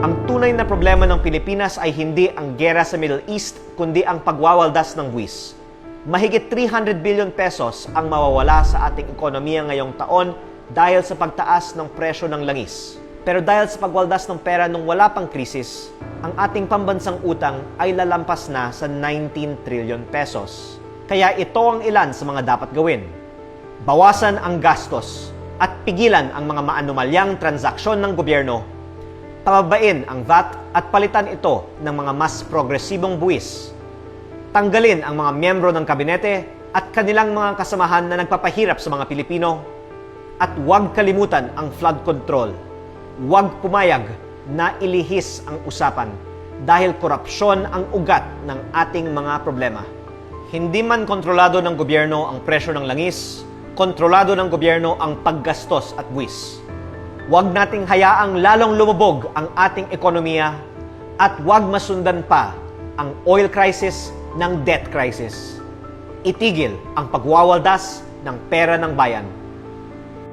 Ang tunay na problema ng Pilipinas ay hindi ang giyera sa Middle East, kundi ang pagwawaldas ng buwis. Mahigit 300 billion pesos ang mawawala sa ating ekonomiya ngayong taon dahil sa pagtaas ng presyo ng langis. Pero dahil sa pagwaldas ng pera nung wala pang krisis, ang ating pambansang utang ay lalampas na sa 19 trillion pesos. Kaya ito ang ilan sa mga dapat gawin. Bawasan ang gastos at pigilan ang mga maanumalyang transaksyon ng gobyerno. Pababain ang VAT at palitan ito ng mga mas progresibong buwis. Tanggalin ang mga miyembro ng kabinete at kanilang mga kasamahan na nagpapahirap sa mga Pilipino. At huwag kalimutan ang flood control. Huwag pumayag na ilihis ang usapan dahil korupsyon ang ugat ng ating mga problema. Hindi man kontrolado ng gobyerno ang presyo ng langis, kontrolado ng gobyerno ang paggastos at buwis. Huwag nating hayaang lalong lumubog ang ating ekonomiya at huwag masundan pa ang oil crisis ng debt crisis. Itigil ang pagwawaldas ng pera ng bayan.